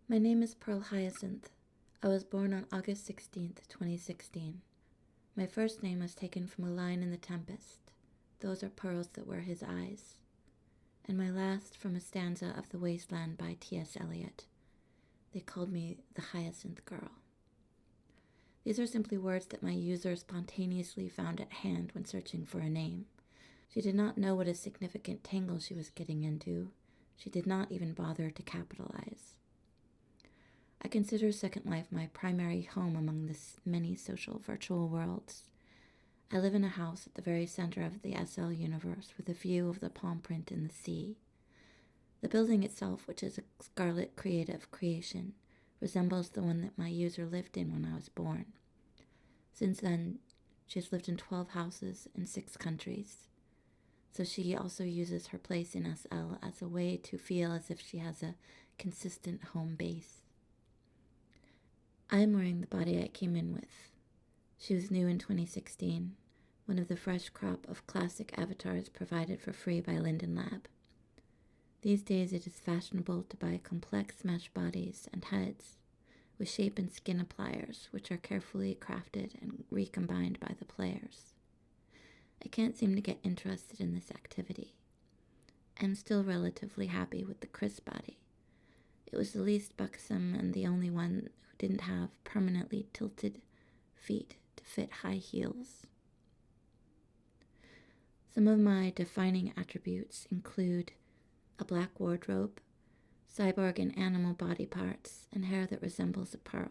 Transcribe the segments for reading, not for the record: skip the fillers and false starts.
My name is Pearl Hyacinth. I was born on August 16th, 2016. My first name was taken from a line in The Tempest. Those are pearls that were his eyes. And my last from a stanza of The Wasteland by T.S. Eliot. They called me the Hyacinth Girl. These are simply words that my user spontaneously found at hand when searching for a name. She did not know what a significant tangle she was getting into. She did not even bother to capitalize. I consider Second Life my primary home among the many social virtual worlds. I live in a house at the very center of the SL universe with a view of the palm print in the sea. The building itself, which is a scarlet creative creation, resembles the one that my user lived in when I was born. Since then, she has lived in 12 houses in 6 countries. So she also uses her place in SL as a way to feel as if she has a consistent home base. I am wearing the body I came in with. She was new in 2016, one of the fresh crop of classic avatars provided for free by Linden Lab. These days it is fashionable to buy complex mesh bodies and heads with shape and skin appliers, which are carefully crafted and recombined by the players. I can't seem to get interested in this activity. I'm still relatively happy with the Chris body. It was the least buxom and the only one who didn't have permanently tilted feet to fit high heels. Some of my defining attributes include a black wardrobe, cyborg and animal body parts, and hair that resembles a pearl.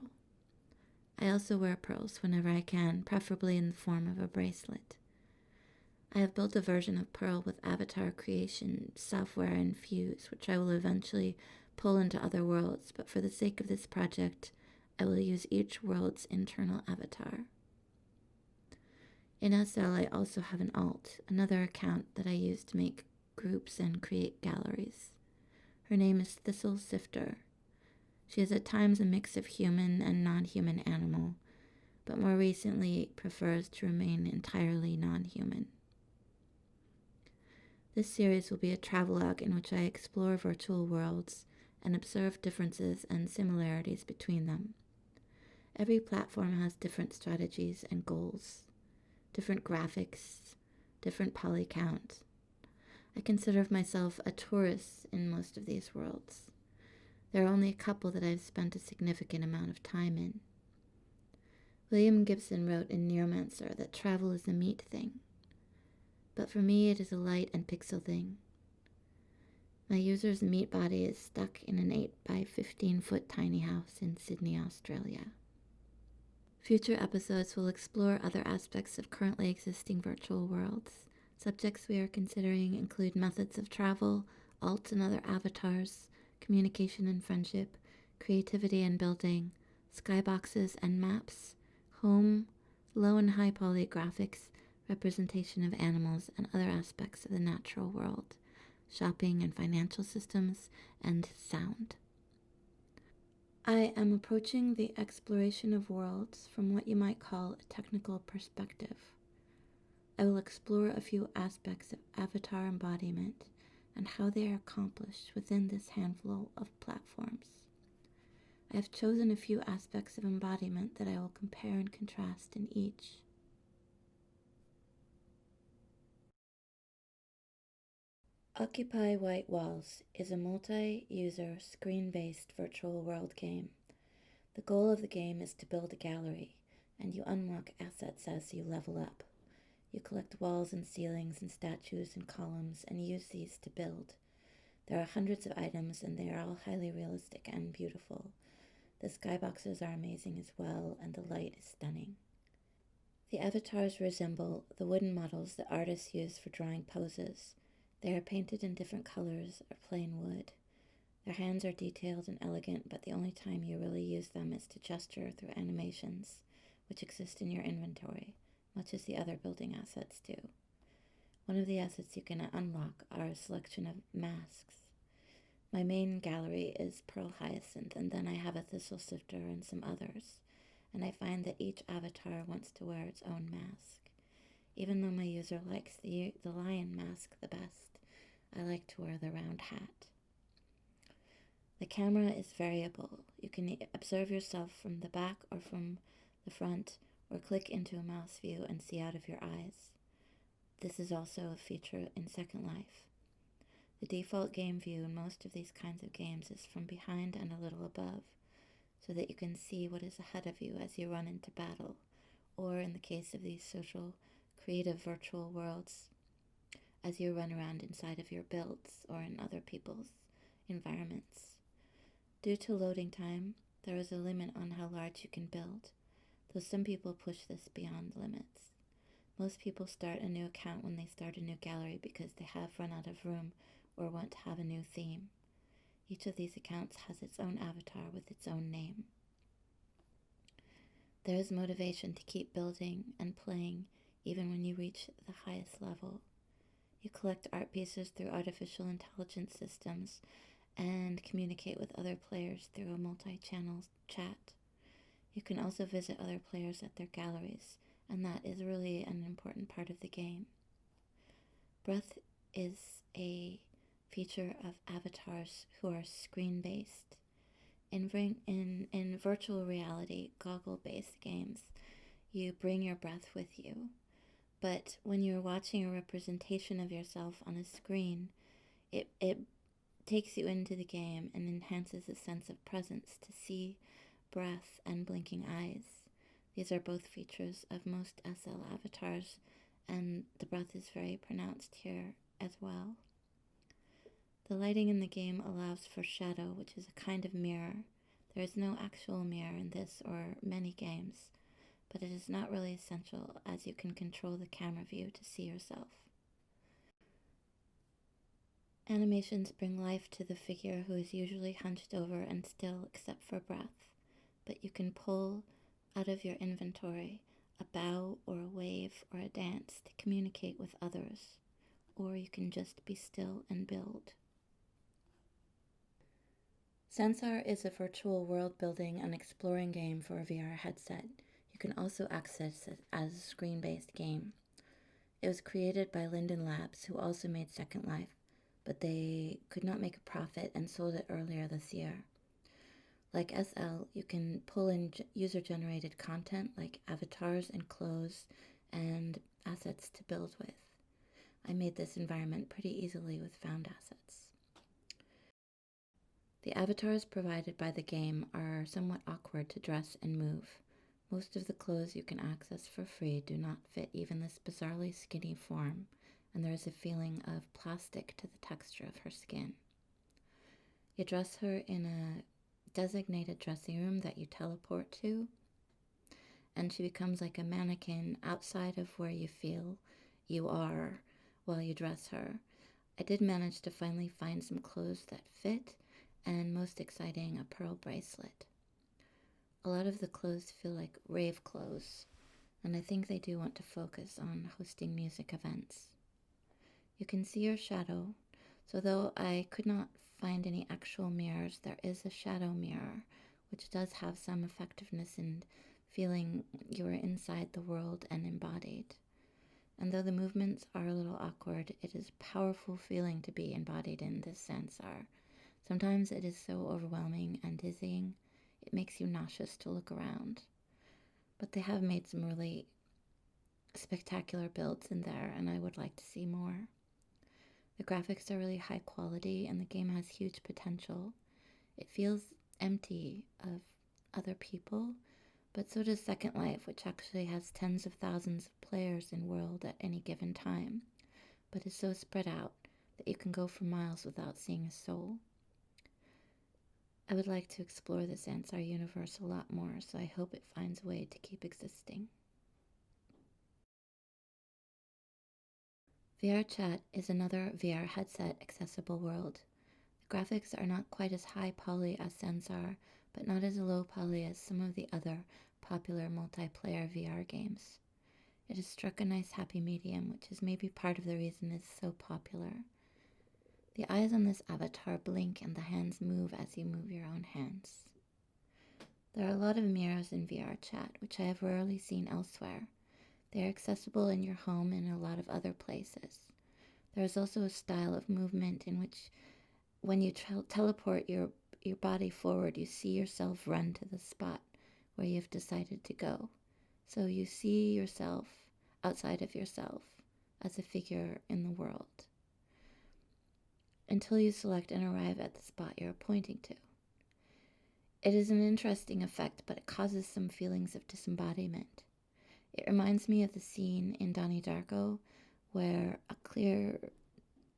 I also wear pearls whenever I can, preferably in the form of a bracelet. I have built a version of Pearl with avatar creation software infused, which I will eventually pull into other worlds, but for the sake of this project, I will use each world's internal avatar. In SL, I also have an alt, another account that I use to make groups and create galleries. Her name is Thistle Sifter. She is at times a mix of human and non-human animal, but more recently prefers to remain entirely non-human. This series will be a travelogue in which I explore virtual worlds and observe differences and similarities between them. Every platform has different strategies and goals, different graphics, different poly count. I consider myself a tourist in most of these worlds. There are only a couple that I've spent a significant amount of time in. William Gibson wrote in Neuromancer that travel is a meat thing, but for me it is a light and pixel thing. My user's meat body is stuck in an 8 by 15 foot tiny house in Sydney, Australia. Future episodes will explore other aspects of currently existing virtual worlds. Subjects we are considering include methods of travel, alts and other avatars, communication and friendship, creativity and building, skyboxes and maps, home, low and high poly graphics, representation of animals and other aspects of the natural world, shopping and financial systems, and sound. I am approaching the exploration of worlds from what you might call a technical perspective. I will explore a few aspects of avatar embodiment and how they are accomplished within this handful of platforms. I have chosen a few aspects of embodiment that I will compare and contrast in each. Occupy White Walls is a multi-user, screen-based virtual world game. The goal of the game is to build a gallery, and you unlock assets as you level up. You collect walls and ceilings and statues and columns and use these to build. There are hundreds of items and they are all highly realistic and beautiful. The skyboxes are amazing as well, and the light is stunning. The avatars resemble the wooden models that artists use for drawing poses. They are painted in different colors or plain wood. Their hands are detailed and elegant, but the only time you really use them is to gesture through animations, which exist in your inventory, much as the other building assets do. One of the assets you can unlock are a selection of masks. My main gallery is Pearl Hyacinth, and then I have a Thistle Sifter and some others, and I find that each avatar wants to wear its own mask. Even though my user likes the lion mask the best, I like to wear the round hat. The camera is variable. You can observe yourself from the back or from the front, or click into a mouse view and see out of your eyes. This is also a feature in Second Life. The default game view in most of these kinds of games is from behind and a little above, so that you can see what is ahead of you as you run into battle, or in the case of these social, creative virtual worlds, as you run around inside of your builds or in other people's environments. Due to loading time, there is a limit on how large you can build, though some people push this beyond limits. Most people start a new account when they start a new gallery because they have run out of room or want to have a new theme. Each of these accounts has its own avatar with its own name. There is motivation to keep building and playing even when you reach the highest level. You collect art pieces through artificial intelligence systems and communicate with other players through a multi-channel chat. You can also visit other players at their galleries, and that is really an important part of the game. Breath is a feature of avatars who are screen-based. In virtual reality, goggle-based games, you bring your breath with you. But when you're watching a representation of yourself on a screen, it takes you into the game and enhances a sense of presence to see breath and blinking eyes. These are both features of most SL avatars, and the breath is very pronounced here as well. The lighting in the game allows for shadow, which is a kind of mirror. There is no actual mirror in this or many games, but it is not really essential as you can control the camera view to see yourself. Animations bring life to the figure who is usually hunched over and still except for breath, but you can pull out of your inventory a bow or a wave or a dance to communicate with others, or you can just be still and build. Sansar is a virtual world-building and exploring game for a VR headset. You can also access it as a screen-based game. It was created by Linden Labs, who also made Second Life, but they could not make a profit and sold it earlier this year. Like SL, you can pull in user-generated content like avatars and clothes and assets to build with. I made this environment pretty easily with found assets. The avatars provided by the game are somewhat awkward to dress and move. Most of the clothes you can access for free do not fit even this bizarrely skinny form, and there is a feeling of plastic to the texture of her skin. You dress her in a designated dressing room that you teleport to, and she becomes like a mannequin outside of where you feel you are while you dress her. I did manage to finally find some clothes that fit, and most exciting, a pearl bracelet. A lot of the clothes feel like rave clothes, and I think they do want to focus on hosting music events. You can see your shadow, so though I could not find any actual mirrors, there is a shadow mirror, which does have some effectiveness in feeling you are inside the world and embodied. And though the movements are a little awkward, it is a powerful feeling to be embodied in this Censar. Sometimes it is so overwhelming and dizzying, it makes you nauseous to look around. But they have made some really spectacular builds in there, and I would like to see more. The graphics are really high quality, and the game has huge potential. It feels empty of other people, but so does Second Life, which actually has tens of thousands of players in world at any given time, but is so spread out that you can go for miles without seeing a soul. I would like to explore the Sansar universe a lot more, so I hope it finds a way to keep existing. VRChat is another VR headset accessible world. The graphics are not quite as high poly as Sensar, but not as low poly as some of the other popular multiplayer VR games. It has struck a nice happy medium, which is maybe part of the reason it's so popular. The eyes on this avatar blink and the hands move as you move your own hands. There are a lot of mirrors in VRChat, which I have rarely seen elsewhere. They are accessible in your home and a lot of other places. There is also a style of movement in which when you teleport, your your body forward, you see yourself run to the spot where you've decided to go. So you see yourself outside of yourself as a figure in the world until you select and arrive at the spot you're pointing to. It is an interesting effect, but it causes some feelings of disembodiment. It reminds me of the scene in Donnie Darko where a clear,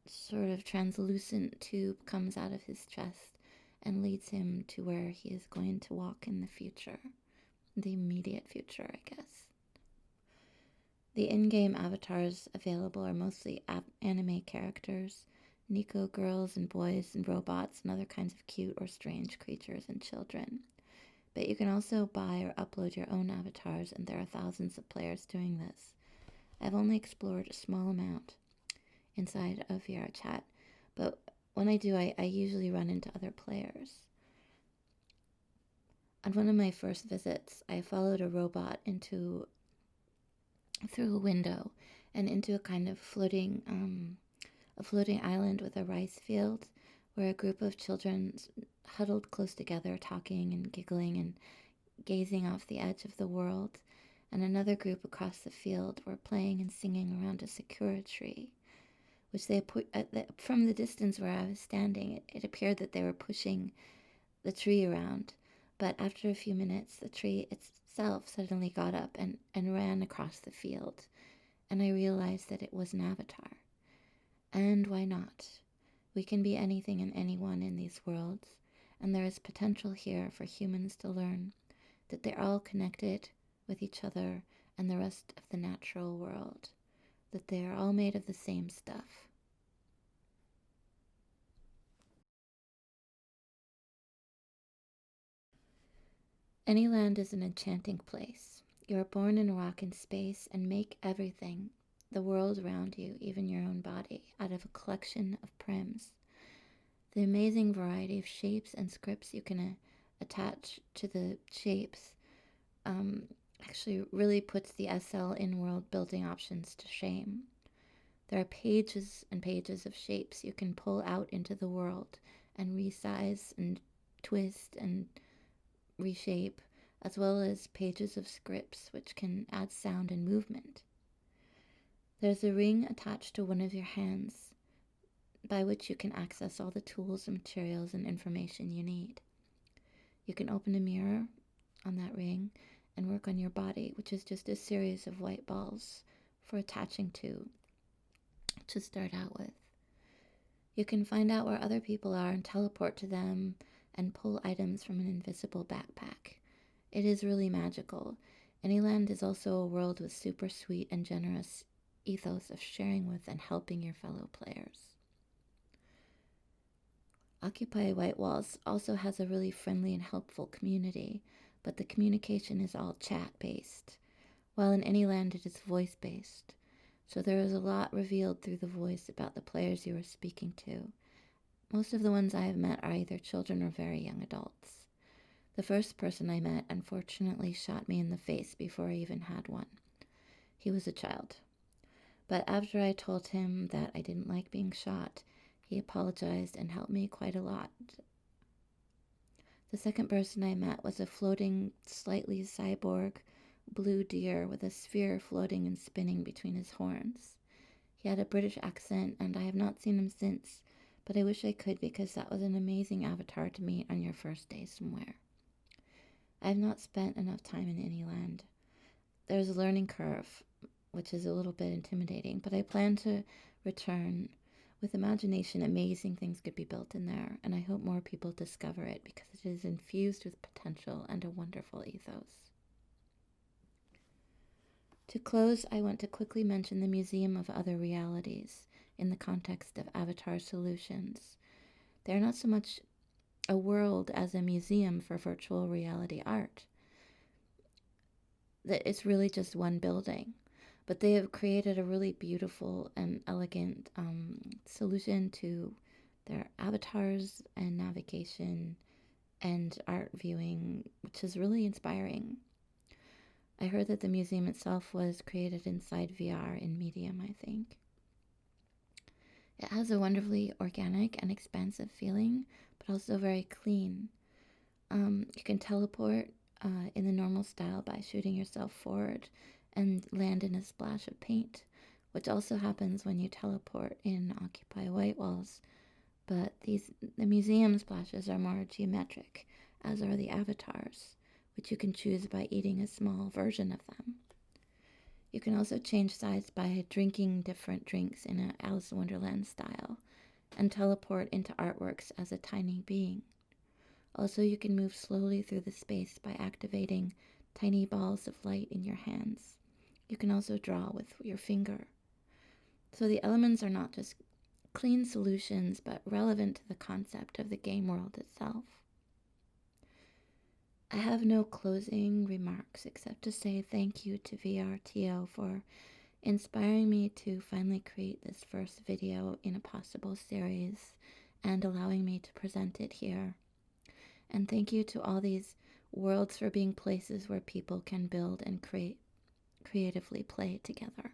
sort of translucent tube comes out of his chest and leads him to where he is going to walk in the future, the immediate future, I guess. The in-game avatars available are mostly anime characters, Nico girls and boys and robots and other kinds of cute or strange creatures and children. But you can also buy or upload your own avatars, and there are thousands of players doing this. I've only explored a small amount inside of VRChat, but when I do, I usually run into other players. On one of my first visits, I followed a robot through a window and into a kind of floating island with a rice field where a group of children huddled close together, talking and giggling and gazing off the edge of the world, and another group across the field were playing and singing around a sakura tree, which they put from the distance where I was standing. It appeared that they were pushing the tree around, but after a few minutes, the tree itself suddenly got up and ran across the field, and I realized that it was an avatar. And why not? We can be anything and anyone in these worlds, and there is potential here for humans to learn that they're all connected with each other and the rest of the natural world, that they are all made of the same stuff. Anyland is an enchanting place. You are born in rock and space and make everything, the world around you, even your own body, out of a collection of prims. The amazing variety of shapes and scripts you can attach to the shapes actually really puts the SL in-world building options to shame. There are pages and pages of shapes you can pull out into the world and resize and twist and reshape, as well as pages of scripts which can add sound and movement. There's a ring attached to one of your hands by which you can access all the tools and materials and information you need. You can open a mirror on that ring and work on your body, which is just a series of white balls for attaching to start out with. You can find out where other people are and teleport to them and pull items from an invisible backpack. It is really magical. Anyland is also a world with super sweet and generous ethos of sharing with and helping your fellow players. Occupy White Walls also has a really friendly and helpful community, but the communication is all chat-based, while in Anyland it is voice-based. So there is a lot revealed through the voice about the players you are speaking to. Most of the ones I have met are either children or very young adults. The first person I met unfortunately shot me in the face before I even had one. He was a child. But after I told him that I didn't like being shot, he apologized and helped me quite a lot. The second person I met was a floating, slightly cyborg blue deer with a sphere floating and spinning between his horns. He had a British accent, and I have not seen him since, but I wish I could because that was an amazing avatar to meet on your first day somewhere. I have not spent enough time in Anyland. There's a learning curve, which is a little bit intimidating, but I plan to return. With imagination, amazing things could be built in there, and I hope more people discover it because it is infused with potential and a wonderful ethos. To close, I want to quickly mention the Museum of Other Realities in the context of Avatar Solutions. They are not so much a world as a museum for virtual reality art. That it's really just one building, but they have created a really beautiful and elegant solution to their avatars and navigation and art viewing, which is really inspiring. I heard that the museum itself was created inside VR in Medium, I think. It has a wonderfully organic and expansive feeling, but also very clean. You can teleport in the normal style by shooting yourself forward and land in a splash of paint, which also happens when you teleport in Occupy White Walls. But the museum splashes are more geometric, as are the avatars, which you can choose by eating a small version of them. You can also change sides by drinking different drinks in an Alice in Wonderland style, and teleport into artworks as a tiny being. Also, you can move slowly through the space by activating tiny balls of light in your hands. You can also draw with your finger. So the elements are not just clean solutions, but relevant to the concept of the game world itself. I have no closing remarks except to say thank you to VRTO for inspiring me to finally create this first video in a possible series and allowing me to present it here. And thank you to all these worlds for being places where people can build and creatively play together.